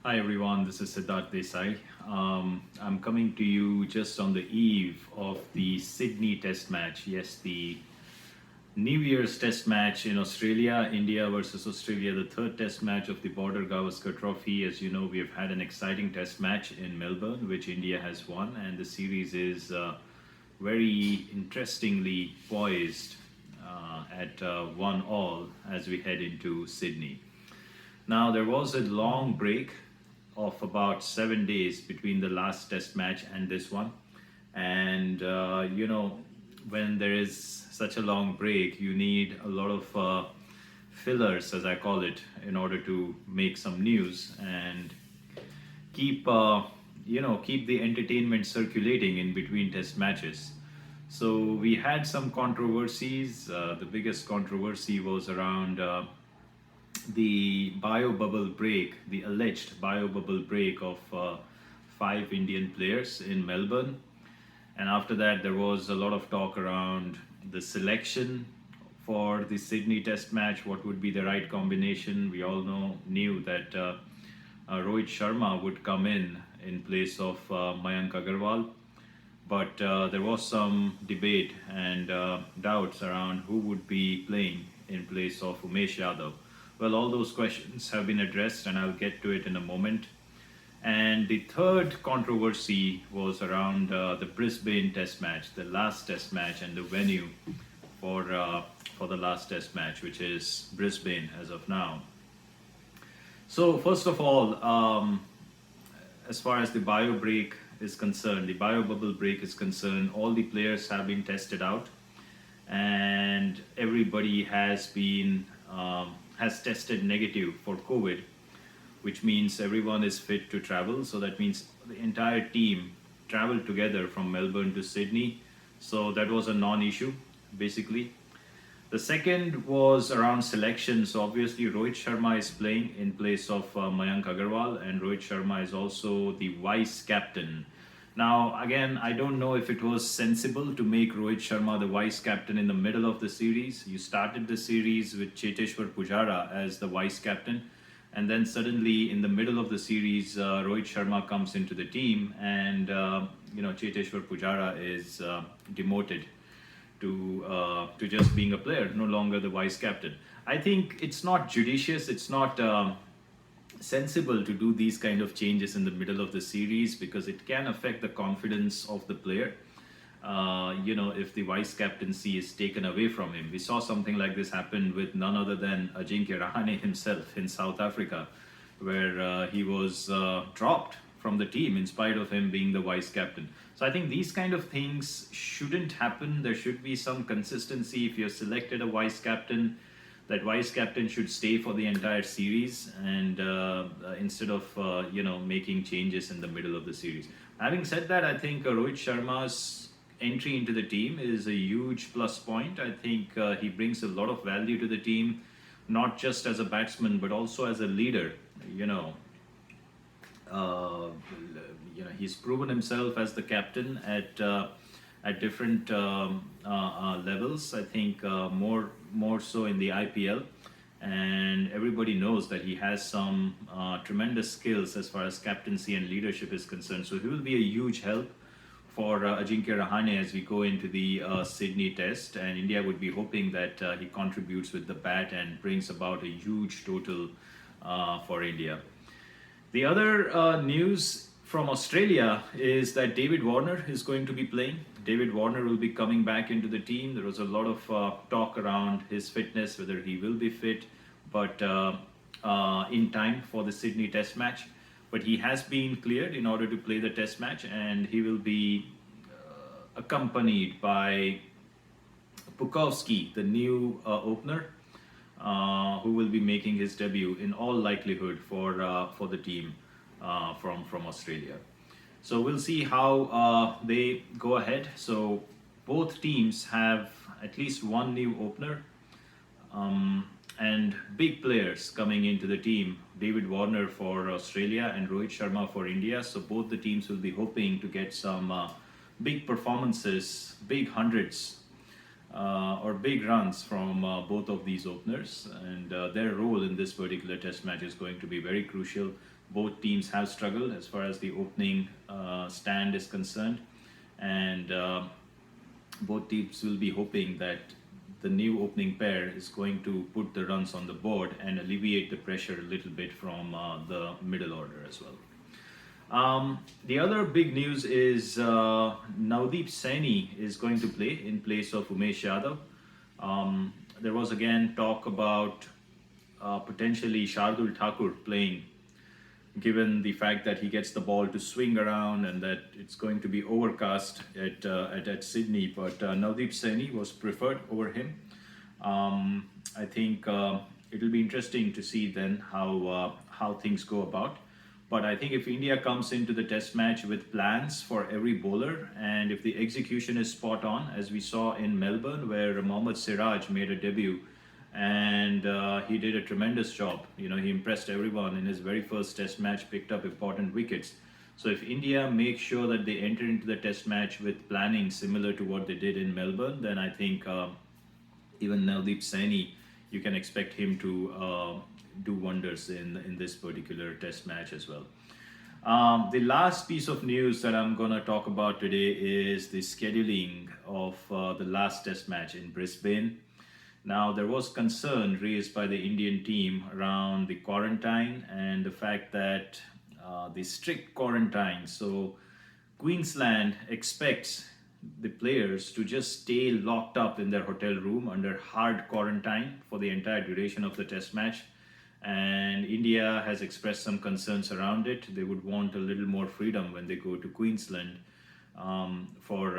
Hi everyone, this is Siddharth Desai. I'm coming to you just on the eve of the Sydney Test match. Yes, the New Year's Test match in Australia, India versus Australia, the third Test match of the Border-Gavaskar Trophy. As you know, we have had an exciting Test match in Melbourne, which India has won, and the series is very interestingly poised at 1-all as we head into Sydney. Now, there was a long break of about 7 days between the last test match and this one. And, when there is such a long break, you need a lot of fillers, as I call it, in order to make some news and keep the entertainment circulating in between test matches. So we had some controversies. The biggest controversy was around the bio bubble break, the alleged bio bubble break of 5 Indian players in Melbourne. And after that, there was a lot of talk around the selection for the Sydney Test match. What would be the right combination? We all knew that Rohit Sharma would come in place of Mayank Agarwal. But there was some debate and doubts around who would be playing in place of Umesh Yadav. Well, all those questions have been addressed, and I'll get to it in a moment. And the third controversy was around the Brisbane Test match, the last Test match, and the venue for the last Test match, which is Brisbane as of now. So, first of all, as far as the bio break is concerned, the bio bubble break is concerned, all the players have been tested out, and everybody has tested negative for COVID, which means everyone is fit to travel. So that means the entire team traveled together from Melbourne to Sydney. So that was a non-issue, basically. The second was around selection. So obviously Rohit Sharma is playing in place of Mayank Agarwal, and Rohit Sharma is also the vice captain. Now, again, I don't know if it was sensible to make Rohit Sharma the vice captain in the middle of the series. You started the series with Cheteshwar Pujara as the vice captain, and then suddenly in the middle of the series, Rohit Sharma comes into the team, and Cheteshwar Pujara is demoted to just being a player, no longer the vice captain. I think it's not judicious. It's not sensible to do these kind of changes in the middle of the series, because it can affect the confidence of the player. If the vice captaincy is taken away from him. We saw something like this happen with none other than Ajinkya Rahane himself in South Africa, where he was dropped from the team in spite of him being the vice captain. So I think these kind of things shouldn't happen. There should be some consistency. If you're selected a vice captain, that vice captain should stay for the entire series, and instead of making changes in the middle of the series. Having said that, I think Rohit Sharma's entry into the team is a huge plus point. I think he brings a lot of value to the team, not just as a batsman but also as a leader. He's proven himself as the captain at different levels. I think more so in the IPL, and everybody knows that he has some tremendous skills as far as captaincy and leadership is concerned. So he will be a huge help for Ajinkya Rahane as we go into the Sydney Test, and India would be hoping that he contributes with the bat and brings about a huge total for India. The other news from Australia is that David Warner is going to be playing. David Warner will be coming back into the team. There was a lot of talk around his fitness, whether he will be fit, but in time for the Sydney Test match. But he has been cleared in order to play the Test match, and he will be accompanied by Pukovski, the new opener, who will be making his debut in all likelihood for the team from Australia. So we'll see how they go ahead. So both teams have at least one new opener and big players coming into the team. David Warner for Australia and Rohit Sharma for India. So both the teams will be hoping to get some big performances, big hundreds or big runs from both of these openers, and their role in this particular test match is going to be very crucial. Both teams have struggled as far as the opening stand is concerned, and both teams will be hoping that the new opening pair is going to put the runs on the board and alleviate the pressure a little bit from the middle order as well. The other big news is Navdeep Saini is going to play in place of Umesh Yadav. There was again talk about potentially Shardul Thakur playing, given the fact that he gets the ball to swing around and that it's going to be overcast at Sydney. But Navdeep Saini was preferred over him. I think it'll be interesting to see then how things go about. But I think if India comes into the test match with plans for every bowler, and if the execution is spot on, as we saw in Melbourne, where Mohammad Siraj made a debut, and he did a tremendous job. You know, he impressed everyone in his very first test match, picked up important wickets. So if India makes sure that they enter into the test match with planning similar to what they did in Melbourne, then I think even Navdeep Saini, you can expect him to do wonders in this particular test match as well. The last piece of news that I'm going to talk about today is the scheduling of the last test match in Brisbane. Now, there was concern raised by the Indian team around the quarantine and the fact that the strict quarantine. So Queensland expects the players to just stay locked up in their hotel room under hard quarantine for the entire duration of the test match. And India has expressed some concerns around it. They would want a little more freedom when they go to Queensland for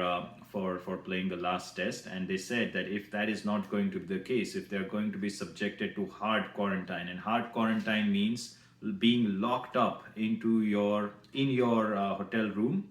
playing the last test. And they said that if that is not going to be the case, if they're going to be subjected to hard quarantine, and hard quarantine means being locked up in your hotel room,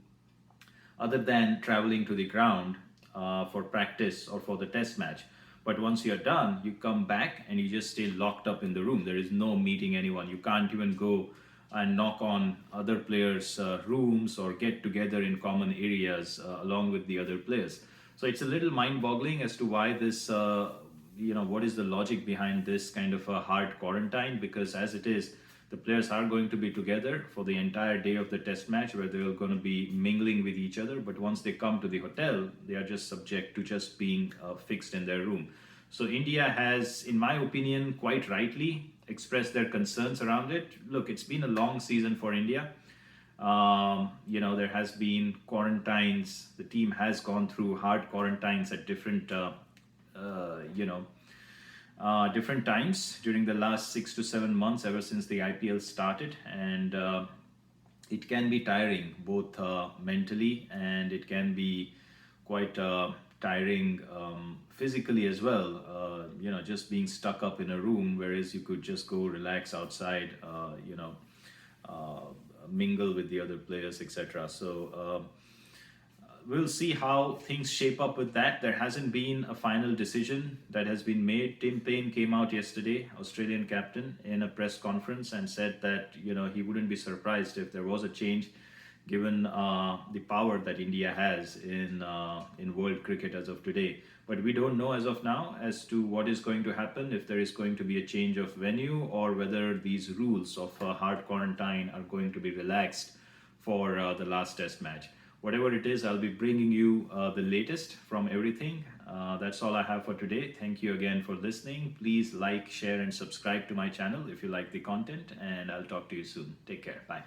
other than traveling to the ground for practice or for the test match. But once you're done, you come back and you just stay locked up in the room. There is no meeting anyone. You can't even go and knock on other players' rooms or get together in common areas along with the other players. So it's a little mind-boggling as to why this, what is the logic behind this kind of a hard quarantine? Because as it is, the players are going to be together for the entire day of the test match where they're going to be mingling with each other. But once they come to the hotel, they are just subject to just being fixed in their room. So India has, in my opinion, quite rightly expressed their concerns around it. Look, it's been a long season for India. There has been quarantines. The team has gone through hard quarantines at different times during the last 6 to 7 months ever since the IPL started, and it can be tiring both mentally, and it can be quite tiring physically as well, just being stuck up in a room, whereas you could just go relax outside, mingle with the other players, etc. So we'll see how things shape up with that. There hasn't been a final decision that has been made. Tim Paine came out yesterday, Australian captain, in a press conference and said that he wouldn't be surprised if there was a change, given the power that India has in world cricket as of today. But we don't know as of now as to what is going to happen, if there is going to be a change of venue or whether these rules of hard quarantine are going to be relaxed for the last test match. Whatever it is, I'll be bringing you the latest from everything. That's all I have for today. Thank you again for listening. Please like, share, and subscribe to my channel if you like the content, and I'll talk to you soon. Take care. Bye.